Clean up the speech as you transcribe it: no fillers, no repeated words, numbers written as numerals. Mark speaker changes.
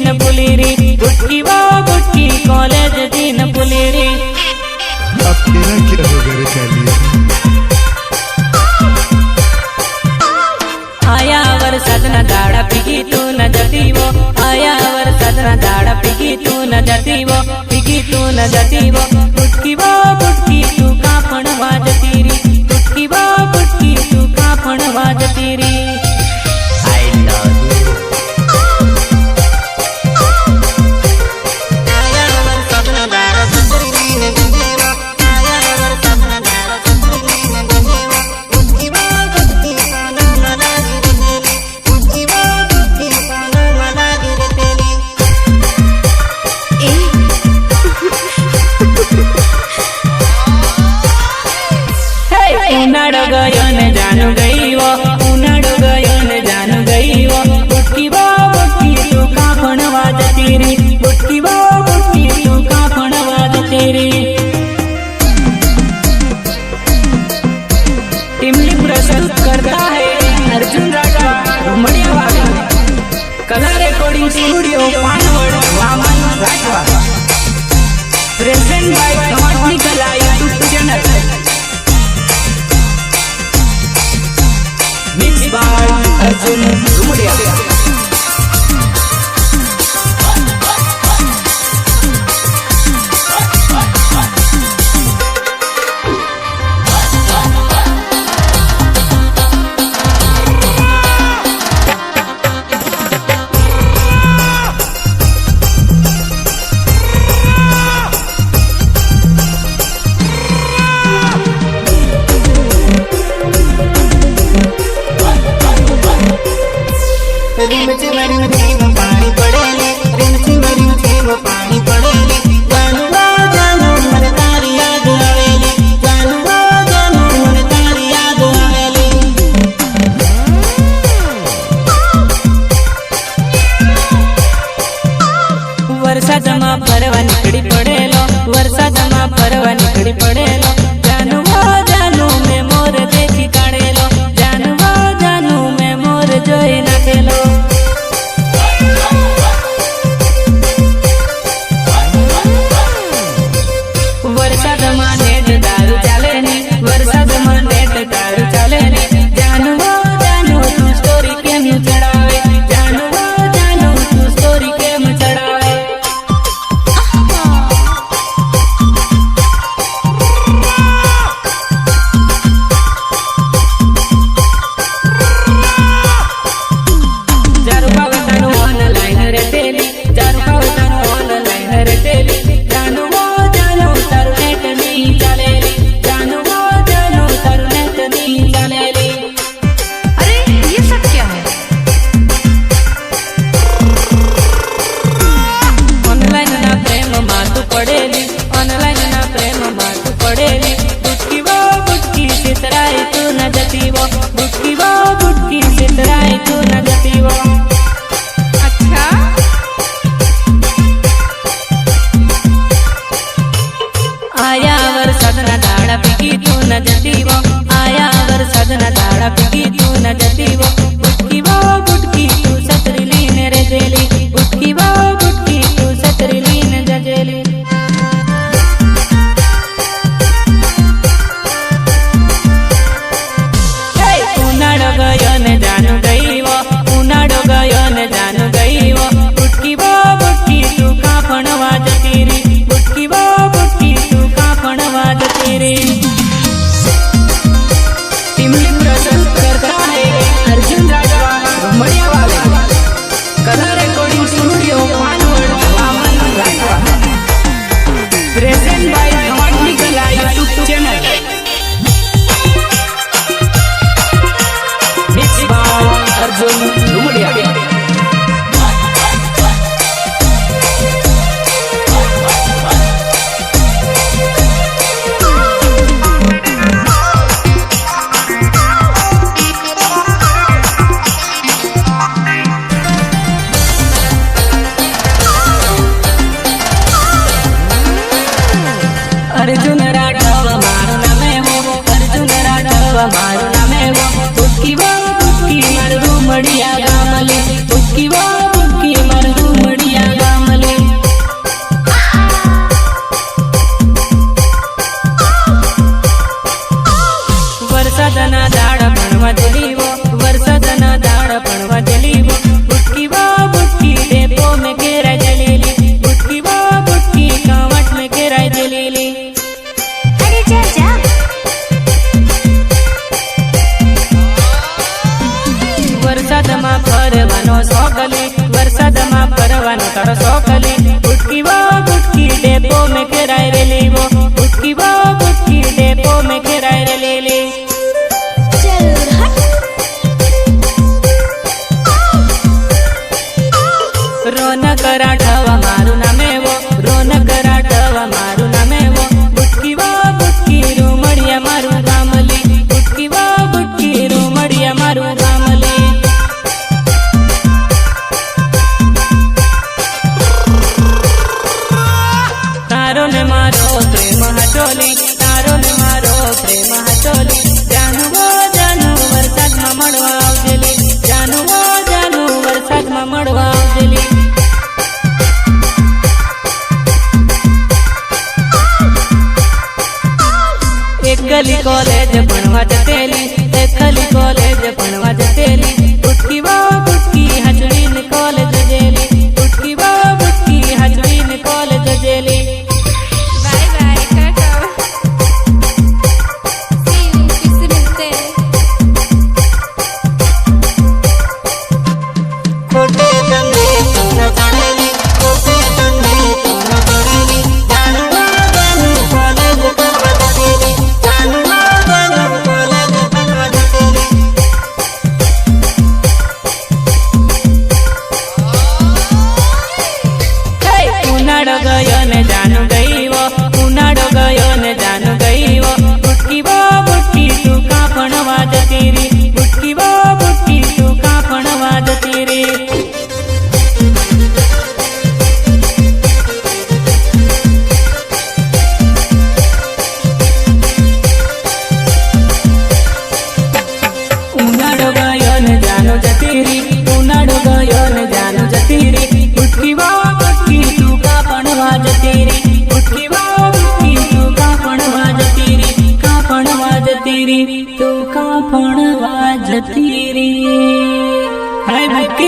Speaker 1: दिन पुली री बुटकी वो बुटकी कॉलेज दिन पुली री।
Speaker 2: अब तेरा क्या होगा रे कालिया?
Speaker 1: आया वरसाद ना दाड़ा पीगी तू न जती वो, आया वरसाद ना दाड़ा पीगी तू न जती वो, पीगी तू न जती वो। बुटकी वो बुटकी तू कापण वाजती री, बुटकी वो बुटकी तू कापण वाजती री। I love you. आया वरसाद ना दाड़ा पीगी न जती वो, आया वरसाद ना दाड़ा पीगी न जती वो, बुटकी वो बुटकी काना मला गिरतेली, बुटकी वो बुटकी काना मला गिरतेली। उनाड़ो गयो ने जानू गई वो, उनाड़ो गयो ने जानू गई वो। बुटकी वो बुटकी तू कापण वाजती री, बुटकी वो बुटकी तू कापण वाजती री। टीमली प्रस्तुत करता है अर्जुन राठवा घुमड़िया वाला, Kala recording studio Panwad Vaman Rathwa, present by समाजनी कला YouTube channel, mix by Arjun Ghumadiya. पानी पड़ेले, पानी पड़ेले, जानू जानू मन तारी याद आवेली, जानू जानू मन तारी याद आवेली। वरसादमा फरवा निकड़ी पड़ेलो, वरसादमा फरवा निकड़ी पड़ेलो, जानू जानू में मोर देखी काढ़ेलो, जानू जानू में मोर जोई नाखेलो। वरसादमा नेट दारू चाले नी, वरसादमा नेट दारू चाले नी, जानू जानू तू स्टोरी केम चढ़ावे, जानू जानू तू स्टोरी केम चढ़ावे। जारू पावतानो ऑनलाइन रेटेली, जारू पावतानो ऑनलाइन रेटेली, जानू जानू तारू नेट नी चालेली, जानू जानू तारू नेट नी चालेली।
Speaker 3: अरे ये सब क्या है?
Speaker 1: ऑनलाइन ना प्रेम मातू पड़ेली, ऑनलाइन ना प्रेम मातू पड़ेली, बुटकी वो बुटकी सितराई तू न जती वो, बुटकी वो बुटकी सितराई तू न जती वो।
Speaker 3: अच्छा
Speaker 1: आया वरसाद ना दाड़ा पीगी तू न जती वो, आया वरसाद ना दाड़ा पीगी तू न जती वो। बुटकी वो बुटकी तू सतरी लीन रे जेली, बुटकी वो बुटकी तू सतरी लीन जजेली। उनाड़ो गयो ने जानू गई वो, उनाड़ो गयो ने जानू गई वो। बुटकी वो बुटकी तू कापण वाजती री, बुटकी वो बुटकी तू कापण वाजती री। टीमली प्रस्तुत करता है अर्जुन સોકલી વરસાદમાં ફરવાનો તારો સોકલી બુટકી વો બુટકી ડેપો મેં ખેરાય રે લેવો બુટકી વો બુટકી ડેપો મેં ખેરાય રે લે લે રોનક રાઠવા મારું નામ એવો રોનક રાઠવા મારું નામ એવો બુટકી વો બુટકી રૂમડિયા મારું ગામલી બુટકી વો બુટકી રૂમડિયા મારું ગામલી તારો ને મારો પ્રેમ હચોલી તારો ને મારો પ્રેમ હચોલી જાનવો જાનુ વરસાદમાં મળવા આવજેલી જાનવો જાનુ વરસાદમાં મળવા આવજેલી એકલી કોલેજ ભણવા જતેલી એકલી કોલેજ ભણવા જતેલી બુટકી વો બુટકી હચડીને કોલેજ જેલી બુટકી વો બુટકી હચડીને કોલેજ જેલી
Speaker 3: bye bye tata see you फिर से मिलते हैं
Speaker 1: ખોટે તને તું ન જાણેલી ખોટે તને તું ન જાણેલી જાનવા જાનુ કોલેજ કરવા જતેલી જાનવા જાનુ કોલેજ કરવા જતેલી ઉનાળો ગયો ને જાનુ ગઈવો ઉનાળો ગયો ને જાનુ ગઈવો બુટકી વો બુટકી તું કાં ભણવા જતી રી બુટકી વો બુટકી તું કાં ભણવા જતી રી ઉનાળો ગયો ને જાનુ જતી રી ઉનાળો ગયો ને જાનુ જતી રી બુટકી વો બુટકી તું કાં ભણવા જતી રી બુટકી વો બુટકી તું કાં ભણવા જતી રી કાં ભણવા જતી રી તું કાં ભણવા જતી રી હાય બુટકી